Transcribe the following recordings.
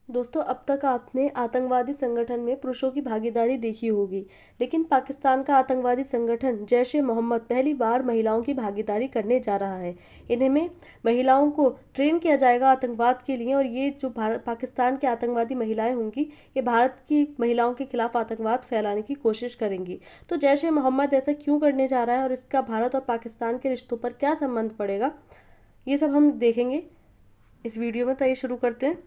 दोस्तों, अब तक आपने आतंकवादी संगठन में पुरुषों की भागीदारी देखी होगी, लेकिन पाकिस्तान का आतंकवादी संगठन जैश ए मोहम्मद पहली बार महिलाओं की भागीदारी करने जा रहा है। इनमें महिलाओं को ट्रेन किया जाएगा आतंकवाद के लिए, और ये जो भारत पाकिस्तान की आतंकवादी महिलाएं होंगी, ये भारत की महिलाओं के खिलाफ आतंकवाद फैलाने की कोशिश करेंगी। तो जैश ए मोहम्मद ऐसा क्यों करने जा रहा है और इसका भारत और पाकिस्तान के रिश्तों पर क्या संबंध पड़ेगा, ये सब हम देखेंगे इस वीडियो में। तो ये शुरू करते हैं।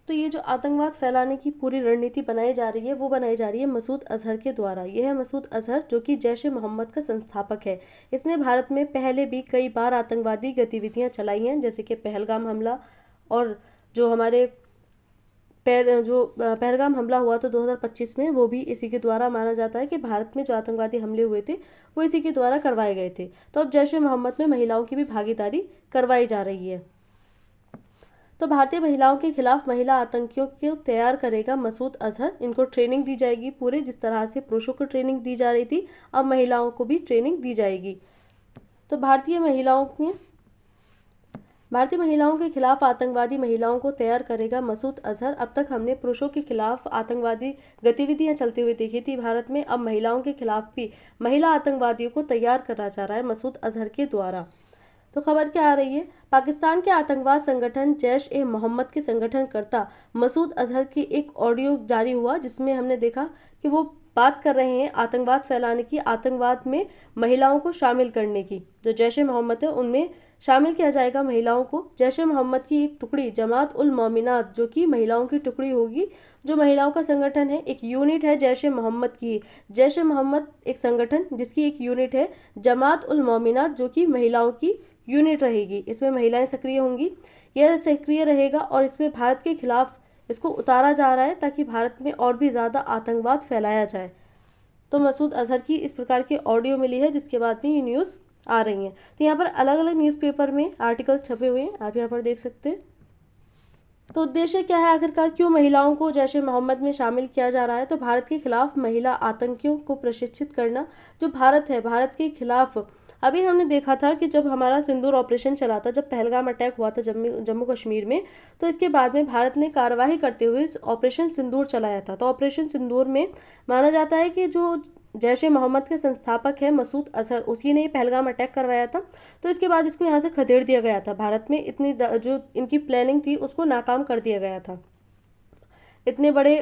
तो ये जो आतंकवाद फैलाने की पूरी रणनीति बनाई जा रही है, वो बनाई जा रही है मसूद अजहर के द्वारा। यह है मसूद अजहर, जो कि जैश ए मोहम्मद का संस्थापक है। इसने भारत में पहले भी कई बार आतंकवादी गतिविधियां चलाई हैं, जैसे कि पहलगाम हमला, और जो हमारे पहलगाम हमला हुआ था 2025 में, वो भी इसी के द्वारा माना जाता है कि भारत में जो आतंकवादी हमले हुए थे वो इसी के द्वारा करवाए गए थे। तो अब जैश ए मोहम्मद में महिलाओं की भी भागीदारी करवाई जा रही है। तो भारतीय महिलाओं के खिलाफ महिला आतंकियों को तैयार करेगा मसूद अजहर। इनको ट्रेनिंग दी जाएगी पूरे, जिस तरह से पुरुषों को ट्रेनिंग दी जा रही थी, अब महिलाओं को भी ट्रेनिंग दी जाएगी। तो भारतीय महिलाओं के खिलाफ आतंकवादी महिलाओं को तैयार करेगा मसूद अजहर। अब तक हमने पुरुषों के खिलाफ आतंकवादी गतिविधियां चलती हुई देखी थी भारत में, अब महिलाओं के खिलाफ भी महिला आतंकवादियों को तैयार करा जा रहा है मसूद अजहर के द्वारा। तो खबर क्या आ रही है? पाकिस्तान के आतंकवाद संगठन जैश ए मोहम्मद के संगठनकर्ता मसूद अजहर की एक ऑडियो जारी हुआ, जिसमें हमने देखा कि वो बात कर रहे हैं आतंकवाद फैलाने की, आतंकवाद में महिलाओं को शामिल करने की। जो जैश ए मोहम्मद है उनमें शामिल किया जाएगा महिलाओं को। जैश ए मोहम्मद की एक टुकड़ी जमात उल मोमिनात, जो कि महिलाओं की टुकड़ी होगी, जो महिलाओं का संगठन है, एक यूनिट है जैश ए मोहम्मद की। जैश ए मोहम्मद एक संगठन जिसकी एक यूनिट है जमात उल मोमिनात, जो कि महिलाओं की यूनिट रहेगी। इसमें महिलाएं सक्रिय होंगी, यह सक्रिय रहेगा, और इसमें भारत के खिलाफ इसको उतारा जा रहा है ताकि भारत में और भी ज़्यादा आतंकवाद फैलाया जाए। तो मसूद अजहर की इस प्रकार की ऑडियो मिली है, जिसके बाद में ये न्यूज़ आ रही हैं। तो यहाँ पर अलग अलग न्यूज़पेपर में आर्टिकल्स छपे हुए हैं, आप यहाँ पर देख सकते हैं। तो उद्देश्य क्या है आखिरकार, क्यों महिलाओं को जैश ए मोहम्मद में शामिल किया जा रहा है? तो भारत के खिलाफ महिला आतंकियों को प्रशिक्षित करना। जो भारत है, भारत के खिलाफ अभी हमने देखा था कि जब हमारा सिंदूर ऑपरेशन चला था, जब पहलगाम अटैक हुआ था जम्मू कश्मीर में, तो इसके बाद में भारत ने कार्यवाही करते हुए ऑपरेशन सिंदूर चलाया था। तो ऑपरेशन सिंदूर में माना जाता है कि जो जैश ए मोहम्मद के संस्थापक है मसूद अजहर, उसी ने पहलगाम अटैक करवाया था। तो इसके बाद इसको यहाँ से खदेड़ दिया गया था। भारत में इतनी जो इनकी प्लानिंग थी उसको नाकाम कर दिया गया था। इतने बड़े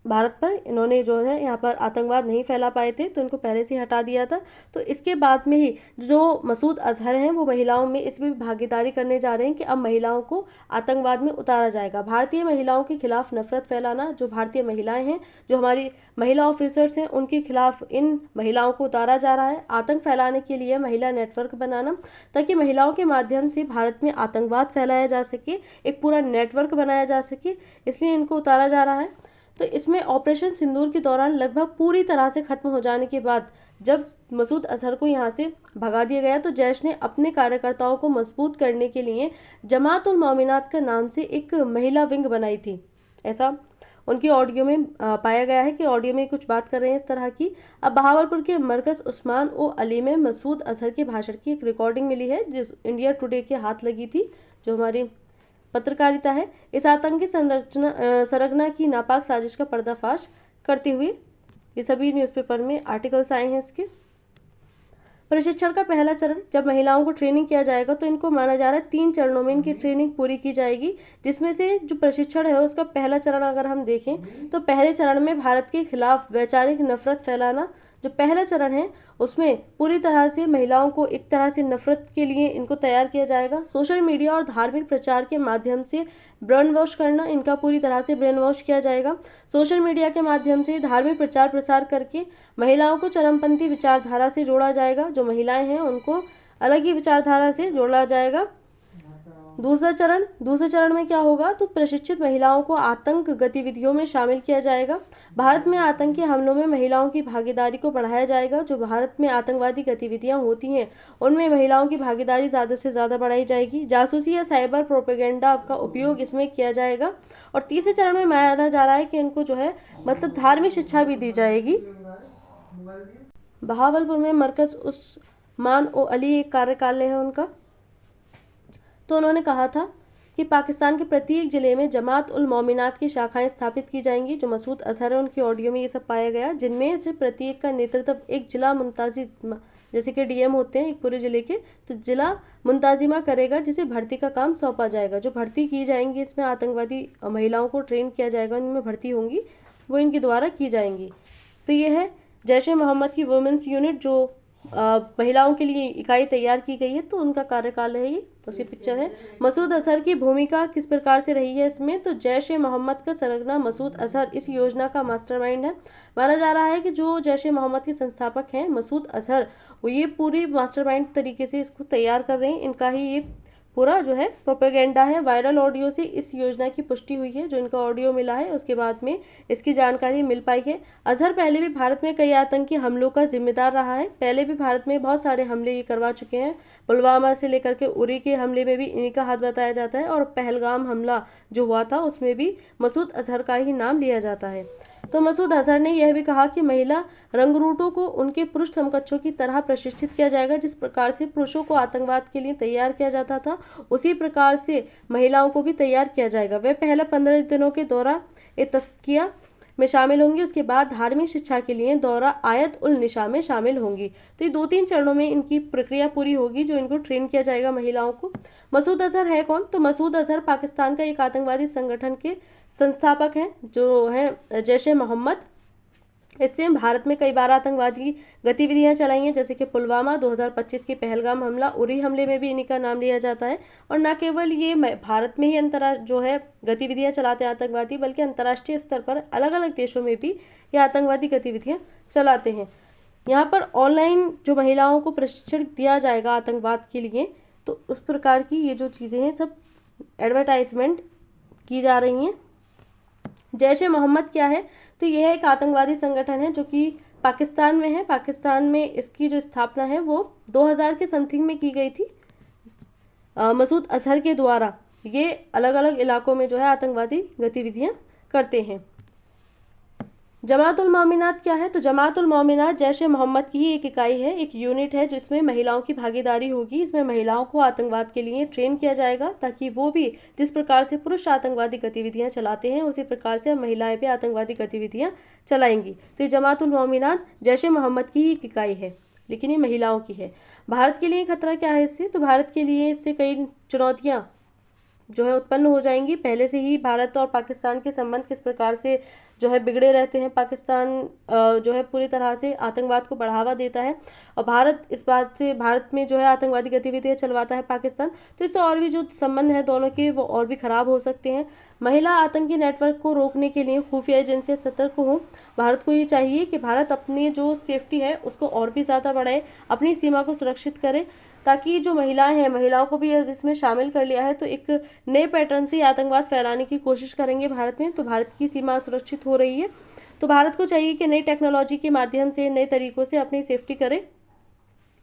भारत पर इन्होंने जो है यहाँ पर आतंकवाद नहीं फैला पाए थे, तो इनको पहले से हटा दिया था। तो इसके बाद में ही जो मसूद अजहर हैं वो महिलाओं में इसमें भी भागीदारी करने जा रहे हैं कि अब महिलाओं को आतंकवाद में उतारा जाएगा। भारतीय महिलाओं के खिलाफ नफरत फैलाना, जो भारतीय महिलाएं हैं, जो हमारी महिला ऑफिसर्स हैं, उनके खिलाफ इन महिलाओं को उतारा जा रहा है। आतंक फैलाने के लिए महिला नेटवर्क बनाना, ताकि महिलाओं के माध्यम से भारत में आतंकवाद फैलाया जा सके, एक पूरा नेटवर्क बनाया जा सके, इसलिए इनको उतारा जा रहा है। तो इसमें ऑपरेशन सिंदूर के दौरान लगभग पूरी तरह से खत्म हो जाने के बाद जब मसूद अजहर को यहाँ से भगा दिया गया, तो जैश ने अपने कार्यकर्ताओं को मजबूत करने के लिए जमात उल मोमिनात का नाम से एक महिला विंग बनाई थी। ऐसा उनकी ऑडियो में पाया गया है कि ऑडियो में कुछ बात कर रहे हैं इस तरह की। अब बहावलपुर के मरकज उस्मान ओ अली में मसूद अजहर के भाषण की एक रिकॉर्डिंग मिली है, जिस इंडिया टुडे के हाथ लगी थी, जो हमारी पत्रकारिता है। इस आतंकी सरगना की नापाक साजिश का पर्दाफाश करते हुए ये सभी न्यूज़पेपर में आर्टिकल्स आए हैं। इसके प्रशिक्षण का पहला चरण, जब महिलाओं को ट्रेनिंग किया जाएगा, तो इनको माना जा रहा है 3 चरणों में इनकी ट्रेनिंग पूरी की जाएगी, जिसमें से जो प्रशिक्षण है उसका पहला चरण अगर हम देखें तो पहले चरण में भारत के खिलाफ वैचारिक नफरत फैलाना। जो पहला चरण है उसमें पूरी तरह से महिलाओं को एक तरह से नफरत के लिए इनको तैयार किया जाएगा। सोशल मीडिया और धार्मिक प्रचार के माध्यम से ब्रेन वॉश करना, इनका पूरी तरह से ब्रेन वॉश किया जाएगा। सोशल मीडिया के माध्यम से धार्मिक प्रचार प्रसार करके महिलाओं को चरमपंथी विचारधारा से जोड़ा जाएगा। जो महिलाएं हैं उनको अलग ही विचारधारा से जोड़ा जाएगा। दूसरे चरण में क्या होगा, तो प्रशिक्षित महिलाओं को आतंक गतिविधियों में शामिल किया जाएगा। भारत में आतंकी हमलों में महिलाओं की भागीदारी को बढ़ाया जाएगा। जो भारत में आतंकवादी गतिविधियां होती हैं उनमें महिलाओं की भागीदारी ज़्यादा से ज़्यादा बढ़ाई जाएगी। जासूसी या साइबर प्रोपेगेंडा का उपयोग इसमें किया जाएगा। और तीसरे चरण में माना जा रहा है कि इनको जो है मतलब धार्मिक शिक्षा भी दी जाएगी। बहावलपुर में मरकज उस्मान ओ अली एक कार्यालय है उनका। तो उन्होंने कहा था कि पाकिस्तान के प्रत्येक जिले में जमात उल मोमिनात की शाखाएं स्थापित की जाएंगी। जो मसूद अजहर है उनकी ऑडियो में ये सब पाया गया, जिनमें से प्रत्येक का नेतृत्व एक जिला मुंताजिम, जैसे कि डीएम होते हैं एक पूरे जिले के, तो जिला मुंताजिमा करेगा, जिसे भर्ती का काम सौंपा जाएगा। जो भर्ती की जाएंगी इसमें आतंकवादी महिलाओं को ट्रेन किया जाएगा, इनमें भर्ती होंगी, वो इनके द्वारा की जाएंगी। तो ये है जैश ए मोहम्मद की वुमेन्स यूनिट, जो महिलाओं के लिए इकाई तैयार की गई है, तो उनका कार्यकाल है ये। उसकी पिक्चर है। मसूद अजहर की भूमिका किस प्रकार से रही है इसमें, तो जैश ए मोहम्मद का सरगना मसूद अजहर इस योजना का मास्टरमाइंड है। माना जा रहा है कि जो जैश ए मोहम्मद के संस्थापक हैं मसूद अजहर, वो ये पूरी मास्टरमाइंड तरीके से इसको तैयार कर रहे हैं। इनका ही ये पूरा जो है प्रोपेगेंडा है। वायरल ऑडियो से इस योजना की पुष्टि हुई है। जो इनका ऑडियो मिला है उसके बाद में इसकी जानकारी मिल पाई है। अजहर पहले भी भारत में कई आतंकी हमलों का जिम्मेदार रहा है। पहले भी भारत में बहुत सारे हमले ये करवा चुके हैं। पुलवामा से लेकर के उरी के हमले में भी इन्हीं का हाथ बताया जाता है, और पहलगाम हमला जो हुआ था उसमें भी मसूद अजहर का ही नाम लिया जाता है। तो मसूद अजहर ने यह भी कहा कि महिला रंगरूटों को उनके पुरुष समकक्षों की तरह प्रशिक्षित किया जाएगा। जिस प्रकार से पुरुषों को आतंकवाद के लिए तैयार किया जाता था, उसी प्रकार से महिलाओं को भी तैयार किया जाएगा। वे पहले 15 दिनों के दौरा तस्किया में शामिल होंगी, उसके बाद धार्मिक शिक्षा के लिए दौरा आयत उल निशा में शामिल होंगी। तो ये 2-3 चरणों में इनकी प्रक्रिया पूरी होगी, जो इनको ट्रेन किया जाएगा महिलाओं को। मसूद अजहर है कौन, तो मसूद अजहर पाकिस्तान का एक आतंकवादी संगठन के संस्थापक हैं, जो है जैश ए मोहम्मद। इससे भारत में कई बार आतंकवादी गतिविधियां चलाई हैं, जैसे कि पुलवामा, 2025 के पहलगाम हमला, उरी हमले में भी इन्हीं का नाम लिया जाता है। और न केवल ये भारत में ही जो है गतिविधियां चलाते हैं आतंकवादी, बल्कि अंतर्राष्ट्रीय स्तर पर अलग अलग देशों में भी ये आतंकवादी गतिविधियां चलाते हैं। यहाँ पर ऑनलाइन जो महिलाओं को प्रशिक्षण दिया जाएगा आतंकवाद के लिए, तो उस प्रकार की ये जो चीज़ें हैं सब एडवर्टाइजमेंट की जा रही हैं। जैश ए मोहम्मद क्या है, तो यह एक आतंकवादी संगठन है जो कि पाकिस्तान में है। पाकिस्तान में इसकी जो स्थापना है वो 2000 के समथिंग में की गई थी मसूद अजहर के द्वारा। ये अलग अलग इलाकों में जो है आतंकवादी गतिविधियां करते हैं। जमात उल मोमिनात क्या है, तो जमात उल मोमिनात जैश ए मोहम्मद की ही एक इकाई है, एक यूनिट है, जिसमें महिलाओं की भागीदारी होगी। इसमें महिलाओं को आतंकवाद के लिए ट्रेन किया जाएगा, ताकि वो भी जिस प्रकार से पुरुष आतंकवादी गतिविधियां चलाते हैं उसी प्रकार से महिलाएं भी आतंकवादी गतिविधियां चलाएंगी। तो ये जमात उल मोमिनात जैश ए मोहम्मद की ही एक इकाई है, लेकिन ये महिलाओं की है। भारत के लिए खतरा क्या है इससे, तो भारत के लिए इससे कई चुनौतियां जो है उत्पन्न हो जाएंगी। पहले से ही भारत और पाकिस्तान के संबंध किस प्रकार से जो है बिगड़े रहते हैं। पाकिस्तान जो है पूरी तरह से आतंकवाद को बढ़ावा देता है, और भारत इस बात से भारत में जो है आतंकवादी गतिविधियां चलवाता है पाकिस्तान। तो इससे और भी जो संबंध है दोनों के वो और भी खराब हो सकते हैं। महिला आतंकी नेटवर्क को रोकने के लिए खुफिया एजेंसियां सतर्क हों। भारत को ये चाहिए कि भारत अपनी जो सेफ्टी है उसको और भी ज़्यादा बढ़ाए, अपनी सीमा को सुरक्षित करे, ताकि जो महिलाएं हैं, महिलाओं को भी इसमें शामिल कर लिया है तो एक नए पैटर्न से आतंकवाद फैलाने की कोशिश करेंगे भारत में। तो भारत की सीमा सुरक्षित हो रही है, तो भारत को चाहिए कि नई टेक्नोलॉजी के माध्यम से, नए तरीकों से अपनी सेफ्टी करे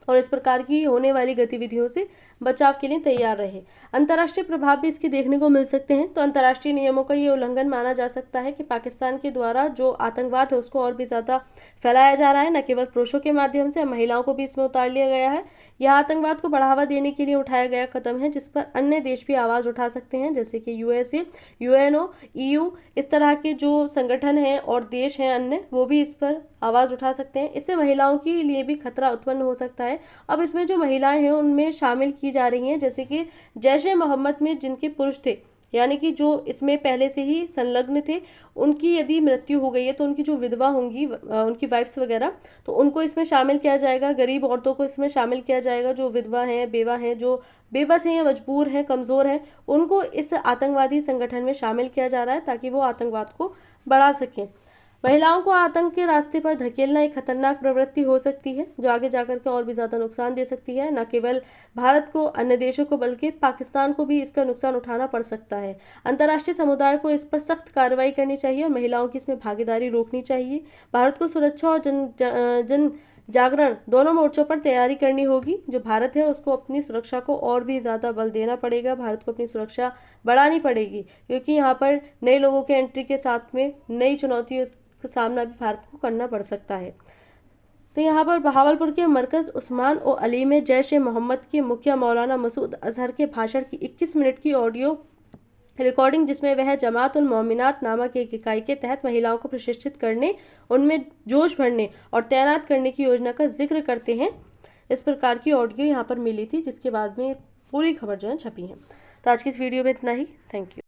और इस प्रकार की होने वाली गतिविधियों से बचाव के लिए तैयार रहे। अंतर्राष्ट्रीय प्रभाव भी इसके देखने को मिल सकते हैं। तो अंतर्राष्ट्रीय नियमों का ये उल्लंघन माना जा सकता है कि पाकिस्तान के द्वारा जो आतंकवाद है उसको और भी ज़्यादा फैलाया जा रहा है, न केवल पुरुषों के माध्यम से, महिलाओं को भी इसमें उतार लिया गया है। यह आतंकवाद को बढ़ावा देने के लिए उठाया गया कदम है, जिस पर अन्य देश भी आवाज़ उठा सकते हैं, जैसे कि यूएसए, यूएनओ, ईयू, इस तरह के जो संगठन हैं और देश हैं अन्य, वो भी इस पर आवाज़ उठा सकते हैं। इससे महिलाओं के लिए भी खतरा उत्पन्न हो सकता है। अब इसमें जो महिलाएं हैं उनमें शामिल की जा रही हैं, जैसे कि जैश ए मोहम्मद में जिनके पुरुष थे, यानी कि जो इसमें पहले से ही संलग्न थे, उनकी यदि मृत्यु हो गई है तो उनकी जो विधवा होंगी, उनकी वाइफ्स वगैरह, तो उनको इसमें शामिल किया जाएगा। गरीब औरतों को इसमें शामिल किया जाएगा, जो विधवा हैं, बेवा हैं, जो बेबस हैं या मजबूर हैं, कमज़ोर हैं, उनको इस आतंकवादी संगठन में शामिल किया जा रहा है ताकि वो आतंकवाद को बढ़ा सकें। महिलाओं को आतंक के रास्ते पर धकेलना एक खतरनाक प्रवृत्ति हो सकती है, जो आगे जाकर के और भी ज़्यादा नुकसान दे सकती है। न केवल भारत को, अन्य देशों को, बल्कि पाकिस्तान को भी इसका नुकसान उठाना पड़ सकता है। अंतर्राष्ट्रीय समुदाय को इस पर सख्त कार्रवाई करनी चाहिए और महिलाओं की इसमें भागीदारी रोकनी चाहिए। भारत को सुरक्षा और जन जागरण दोनों मोर्चों पर तैयारी करनी होगी। जो भारत है उसको अपनी सुरक्षा को और भी ज़्यादा बल देना पड़ेगा। भारत को अपनी सुरक्षा बढ़ानी पड़ेगी, क्योंकि यहाँ पर नए लोगों के एंट्री के साथ में नई चुनौतियों का सामना भी भारत को करना पड़ सकता है। तो यहाँ पर बहावलपुर के मरकज़ उस्मान ओ अली में जैश ए मोहम्मद के मुखिया मौलाना मसूद अजहर के भाषण की 21 मिनट की ऑडियो रिकॉर्डिंग, जिसमें वह जमात उल मोमिनात नामक एक इकाई के तहत महिलाओं को प्रशिक्षित करने, उनमें जोश भरने और तैनात करने की योजना का जिक्र करते हैं। इस प्रकार की ऑडियो यहाँ पर मिली थी, जिसके बाद में पूरी खबर जो है छपी है। तो आज की इस वीडियो में इतना ही। Thank you.